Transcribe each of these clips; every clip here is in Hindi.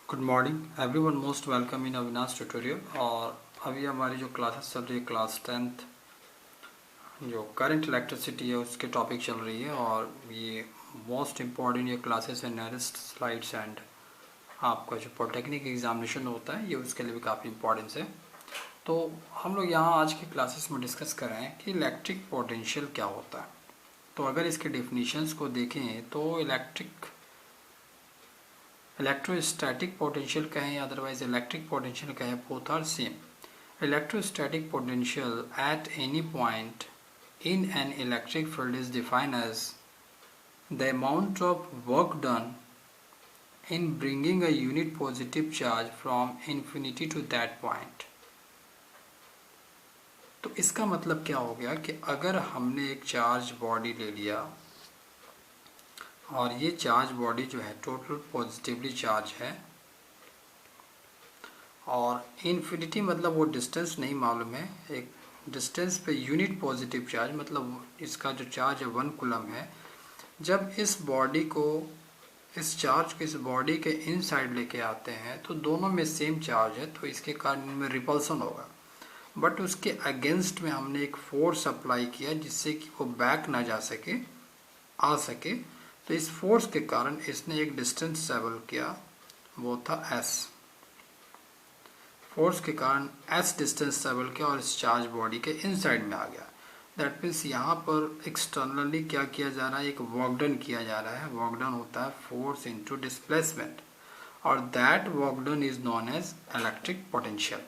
Good morning everyone, most welcome in Avinash tutorial. और अभी हमारी जो क्लासेस चल रही है क्लास 10th जो करंट इलेक्ट्रिसिटी है उसके टॉपिक चल रही है। और ये मोस्ट इम्पॉर्टेंट ये क्लासेस है नेक्स्ट स्लाइड्स एंड आपका जो पॉलिटेक्निक एग्जामिनेशन होता है ये उसके लिए भी काफ़ी इंपॉर्टेंस है। तो हम लोग यहाँ आज की क्लासेस में डिस्कस कर रहे हैं कि इलेक्ट्रिक पोटेंशियल क्या होता है। तो अगर इसके डेफिनेशंस को देखें तो इलेक्ट्रोस्टैटिक पोटेंशियल कहें अदरवाइज इलेक्ट्रिक पोटेंशियल कहें, both are same. Electrostatic potential at any point in an electric field is defined as the amount of work done in bringing a unit positive charge from infinity to that point। तो इसका मतलब क्या हो गया कि अगर हमने एक चार्ज बॉडी ले लिया और ये चार्ज बॉडी जो है टोटल पॉजिटिवली चार्ज है और इन्फिनिटी मतलब वो डिस्टेंस नहीं मालूम है, एक डिस्टेंस पे यूनिट पॉजिटिव चार्ज मतलब इसका जो चार्ज है 1 कूलम है। जब इस बॉडी को इस चार्ज को इस बॉडी के इनसाइड लेके आते हैं तो दोनों में सेम चार्ज है, तो इसके कारण इनमें रिपल्सन होगा। बट उसके अगेंस्ट में हमने एक फोर्स अप्लाई किया जिससे कि वो बैक ना जा सके, आ सके। तो इस फोर्स के कारण इसने एक डिस्टेंस ट्रेवल किया, वो था एस। फोर्स के कारण एस डिस्टेंस ट्रेवल किया और इस चार्ज बॉडी के इनसाइड में आ गया। दैट मीन्स यहाँ पर एक्सटर्नली क्या किया जा रहा है, एक वर्क डन किया जा रहा है। वर्क डन होता है फोर्स इनटू डिस्प्लेसमेंट और that work done is known as electric potential.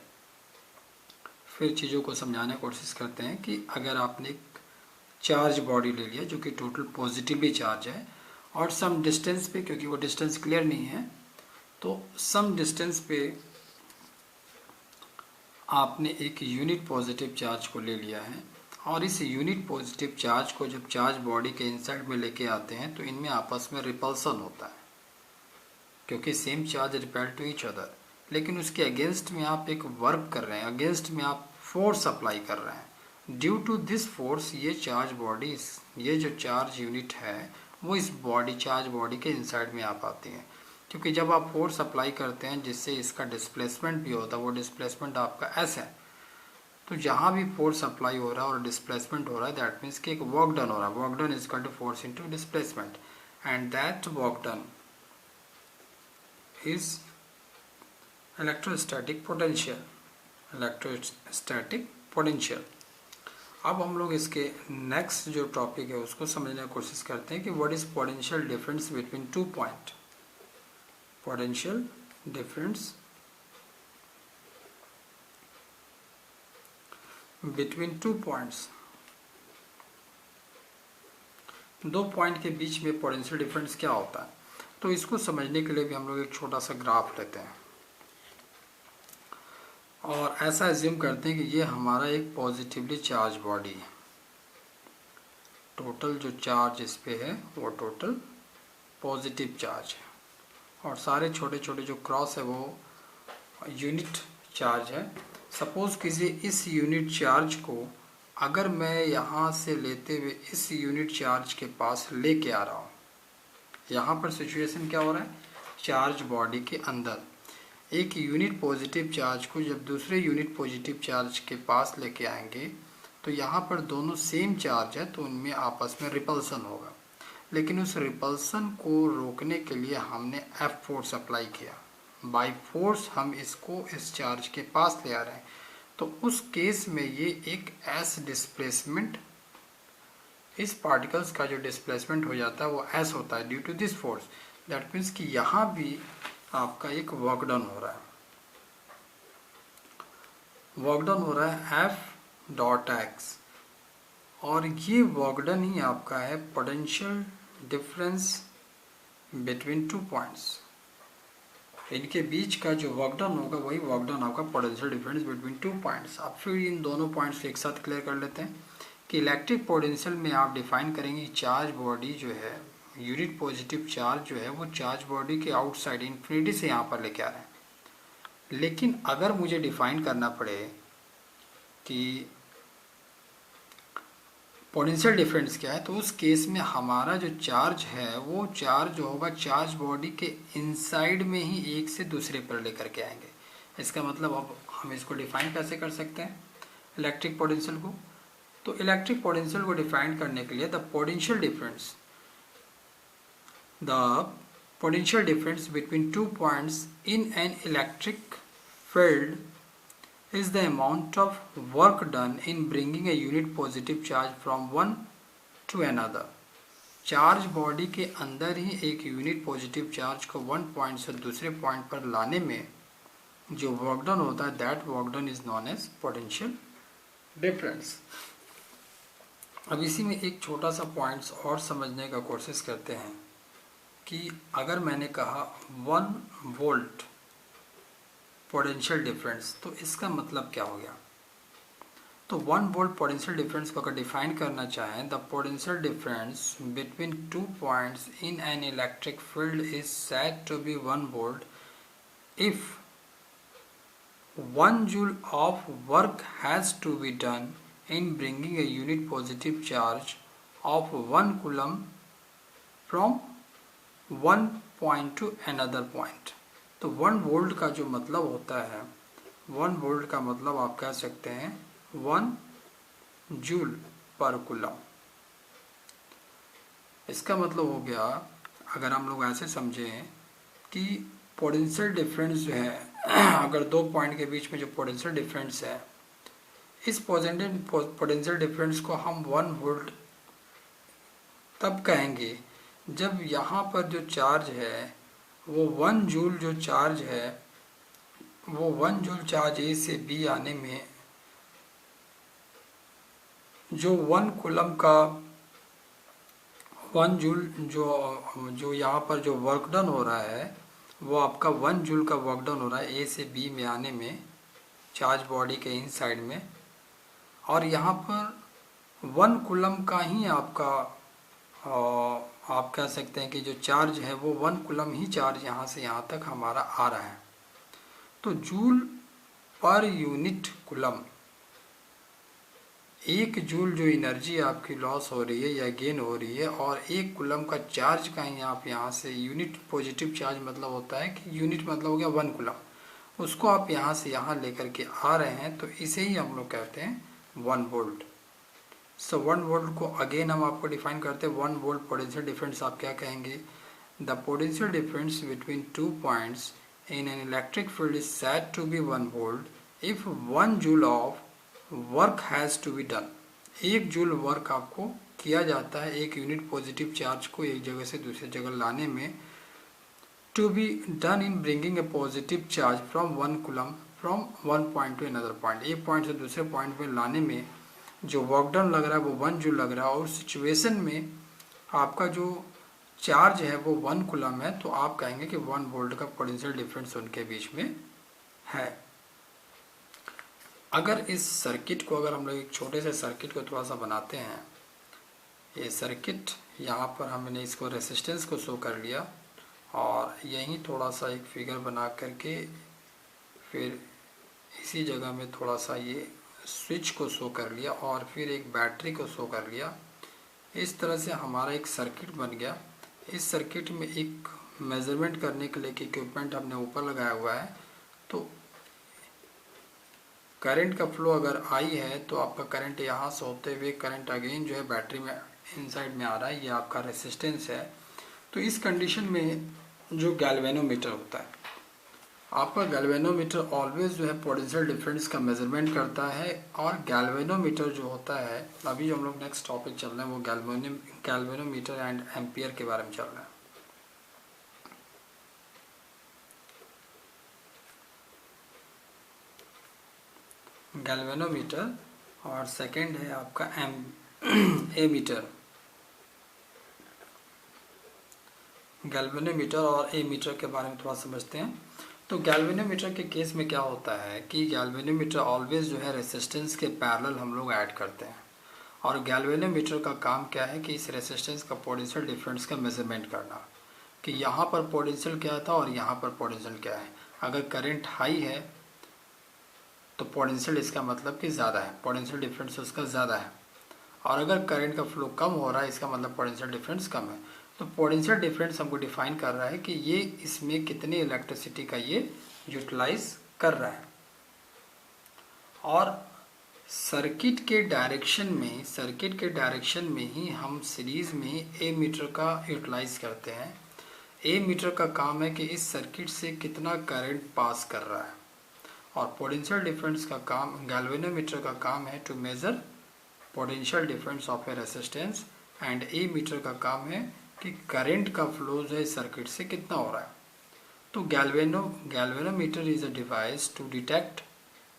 फिर चीज़ों को समझाने की कोशिश करते हैं कि अगर आपने एक चार्ज बॉडी ले लिया जो कि टोटल पॉजिटिवली चार्ज है और सम डिस्टेंस पे, क्योंकि वो डिस्टेंस क्लियर नहीं है, तो सम डिस्टेंस पे आपने एक यूनिट पॉजिटिव चार्ज को ले लिया है और इस यूनिट पॉजिटिव चार्ज को जब चार्ज बॉडी के इनसाइड में लेके आते हैं तो इनमें आपस में रिपल्सन होता है क्योंकि same charge repel to each other. लेकिन उसके अगेंस्ट में आप एक वर्क कर रहे हैं, अगेंस्ट में आप फोर्स अप्लाई कर रहे हैं। ड्यू टू दिस फोर्स ये चार्ज बॉडी, ये जो चार्ज यूनिट है वो इस बॉडी चार्ज बॉडी के इनसाइड में आ पाती है। क्योंकि जब आप फोर्स अप्लाई करते हैं जिससे इसका डिस्प्लेसमेंट भी होता है, वो डिस्प्लेसमेंट आपका एस है। तो जहाँ भी फोर्स अप्लाई हो रहा है और डिस्प्लेसमेंट हो रहा है दैट मीन्स कि एक वर्क डन हो रहा है। Work done is equal to force into displacement and that work done is electrostatic potential. Electrostatic potential. अब हम लोग इसके नेक्स्ट जो टॉपिक है उसको समझने की कोशिश करते हैं कि what is potential difference between 2 point. Potential difference between 2 points. 2 point के बीच में पोटेंशियल डिफरेंस क्या होता है, तो इसको समझने के लिए भी हम लोग एक छोटा सा ग्राफ लेते हैं और ऐसा एज्यूम करते हैं कि ये हमारा एक पॉजिटिवली चार्ज बॉडी है। टोटल जो चार्ज इस पे है वो टोटल पॉजिटिव चार्ज है और सारे छोटे छोटे जो क्रॉस है वो यूनिट चार्ज है। सपोज किसी इस यूनिट चार्ज को अगर मैं यहाँ से लेते हुए इस यूनिट चार्ज के पास लेके आ रहा हूँ, यहाँ पर सिचुएशन क्या हो रहा है, चार्ज बॉडी के अंदर एक यूनिट पॉजिटिव चार्ज को जब दूसरे यूनिट पॉजिटिव चार्ज के पास लेके आएंगे तो यहाँ पर दोनों सेम चार्ज है तो उनमें आपस में रिपल्सन होगा। लेकिन उस रिपल्सन को रोकने के लिए हमने एफ फोर्स अप्लाई किया। बाई फोर्स हम इसको इस चार्ज के पास ले आ रहे हैं, तो उस केस में ये एक एस डिस्प्लेसमेंट, इस पार्टिकल्स का जो डिस्प्लेसमेंट हो जाता है वो एस होता है due to this force. That means कि यहाँ भी आपका एक वर्क डन हो रहा है। वर्क डन हो रहा है एफ डॉट एक्स और ये वर्क डन ही आपका है पोटेंशियल डिफरेंस बिटवीन 2 पॉइंट्स। इनके बीच का जो वर्क डन होगा वही वर्क डन आपका पोटेंशियल डिफरेंस बिटवीन 2 पॉइंट्स। अब फिर इन दोनों पॉइंट्स एक साथ क्लियर कर लेते हैं कि इलेक्ट्रिक पोटेंशियल में आप डिफाइन करेंगे चार्ज बॉडी जो है, यूनिट पॉजिटिव चार्ज जो है वो चार्ज बॉडी के आउटसाइड इन्फिनिटी से यहाँ पर लेके आ रहे हैं। लेकिन अगर मुझे डिफाइन करना पड़े कि पोटेंशियल डिफरेंस क्या है, तो उस केस में हमारा जो चार्ज है वो चार्ज जो होगा चार्ज बॉडी के इनसाइड में ही एक से दूसरे पर लेकर के आएंगे। इसका मतलब अब हम इसको डिफाइन कैसे कर सकते हैं इलेक्ट्रिक पोटेंशियल को। तो इलेक्ट्रिक पोटेंशियल को डिफाइन करने के लिए the potential difference between 2 points in an electric field is the amount of work done in bringing a unit positive charge from one to another। Charge body के अंदर ही एक यूनिट पॉजिटिव चार्ज को वन पॉइंट से दूसरे पॉइंट पर लाने में जो वर्क डन होता है that work done is known as potential difference. अब इसी में एक छोटा सा पॉइंट्स और समझने का कोशिश करते हैं कि अगर मैंने कहा 1 वोल्ट पोटेंशियल डिफरेंस, तो इसका मतलब क्या हो गया। तो 1 वोल्ट पोटेंशियल डिफरेंस को अगर डिफाइन करना चाहें, the potential difference between 2 points in an electric field is said to be 1 volt if 1 joule of work has to be done in bringing a unit positive charge of 1 coulomb from 1 point to another point. तो 1 वोल्ट का जो मतलब होता है, 1 वोल्ट का मतलब आप कह सकते हैं 1 जूल पर कूलम। इसका मतलब हो गया, अगर हम लोग ऐसे समझें कि पोटेंशियल डिफरेंस जो है अगर 2 पॉइंट के बीच में जो पोटेंशियल डिफरेंस है, इस पोटेंशियल डिफरेंस को हम 1 वोल्ट तब कहेंगे जब यहाँ पर जो चार्ज है वो 1 जूल जो चार्ज है वो 1 जूल चार्ज ए से बी आने में जो 1 कूलम का 1 जूल जो यहाँ पर जो वर्क डन हो रहा है वो आपका 1 जूल का वर्क डन हो रहा है ए से बी में आने में चार्ज बॉडी के इनसाइड में, और यहाँ पर 1 कूलम का ही आपका आप कह सकते हैं कि जो चार्ज है वो 1 कूलम ही चार्ज यहाँ से यहाँ तक हमारा आ रहा है। तो joule per unit coulomb, 1 joule जो एनर्जी आपकी लॉस हो रही है या गेन हो रही है, और 1 कूलम का चार्ज का ही आप यहाँ से यूनिट पॉजिटिव चार्ज मतलब होता है कि यूनिट मतलब हो गया 1 कूलम, उसको आप यहाँ से यहाँ लेकर के आ रहे हैं, तो इसे ही हम लोग कहते हैं 1 वोल्ट। सो 1 वोल्ट को अगेन हम आपको डिफाइन करते हैं 1 वोल्ट पोटेंशियल डिफरेंस आप क्या कहेंगे, the potential difference between 2 points in an electric field is said to be 1 volt if 1 joule of work has to be done. 1 joule work आपको किया जाता है एक यूनिट पॉजिटिव चार्ज को एक जगह से दूसरी जगह लाने में, to be done in bringing a positive charge from 1 coulomb from 1 point to another point. एक पॉइंट से दूसरे पॉइंट में लाने में जो वर्क डन लग रहा है वो 1 जूल लग रहा है, और सिचुएशन में आपका जो चार्ज है वो 1 कूलम है, तो आप कहेंगे कि 1 वोल्ट का पोटेंशियल डिफरेंस उनके बीच में है। अगर इस सर्किट को अगर हम लोग एक छोटे से सर्किट को थोड़ा सा बनाते हैं, ये सर्किट यहाँ पर हमने इसको रेसिस्टेंस को शो कर लिया, और यहीं थोड़ा सा एक फिगर बना करके फिर इसी जगह में थोड़ा सा ये स्विच को शो कर लिया, और फिर एक बैटरी को शो कर लिया। इस तरह से हमारा एक सर्किट बन गया। इस सर्किट में एक मेजरमेंट करने के लिए इक्विपमेंट हमने ऊपर लगाया हुआ है। तो करंट का फ्लो अगर आई है तो आपका करंट यहाँ से होते हुए करंट अगेन जो है बैटरी में इनसाइड में आ रहा है, ये आपका रेसिस्टेंस है। तो इस कंडीशन में जो गैल्वेनोमीटर होता है, आपका गैल्वेनोमीटर ऑलवेज जो है पोटेंशियल डिफरेंस का मेजरमेंट करता है। और गैल्वेनोमीटर जो होता है, अभी जो हम लोग नेक्स्ट टॉपिक चल रहे हैं वो गैल्वेनोमीटर एंड एम्पियर के बारे में चल रहा है। गैल्वेनोमीटर और सेकंड है आपका एमीटर। गैल्वेनोमीटर और एमीटर के बारे में थोड़ा समझते हैं। तो गैल्वेनोमीटर के केस में क्या होता है कि गैल्वेनोमीटर ऑलवेज जो है रेसिस्टेंस के पैरेलल हम लोग ऐड करते हैं, और गैल्वेनोमीटर का काम क्या है कि इस रेसिस्टेंस का पोटेंशियल डिफरेंस का मेजरमेंट करना, कि यहाँ पर पोटेंशियल क्या था और यहाँ पर पोटेंशियल क्या है। अगर करंट हाई है तो पोटेंशियल इसका मतलब कि ज़्यादा है, पोटेंशियल डिफरेंस उसका ज़्यादा है। और अगर करंट का फ्लो कम हो रहा है इसका मतलब पोटेंशियल डिफरेंस कम है। तो पोटेंशियल डिफरेंस हमको डिफाइन कर रहा है कि ये इसमें कितनी इलेक्ट्रिसिटी का ये यूटिलाइज कर रहा है। और सर्किट के डायरेक्शन में ही हम सीरीज में ए मीटर का यूटिलाइज करते हैं। ए मीटर का काम है कि इस सर्किट से कितना करंट पास कर रहा है, और पोटेंशियल डिफरेंस का काम, गैल्वेनोमीटर का काम है to measure potential difference of a resistance, and a meter का काम है कि करंट का फ्लो जो है सर्किट से कितना हो रहा है। तो galvanometer is a device to detect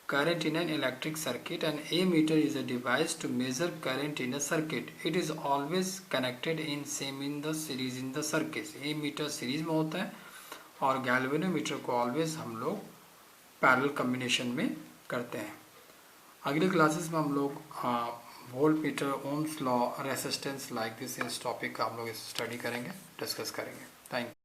current in an electric circuit, and ammeter is a device to measure current in a circuit. It is always connected in the series in the circuit. ammeter series में होता है और गैल्वेनोमीटर को ऑलवेज हम लोग पैरेलल कम्बिनेशन में करते हैं। अगले क्लासेस में हम लोग volt meter, Ohm's law, resistance like this इस टॉपिक का हम लोग स्टडी करेंगे, डिस्कस करेंगे। Thank you.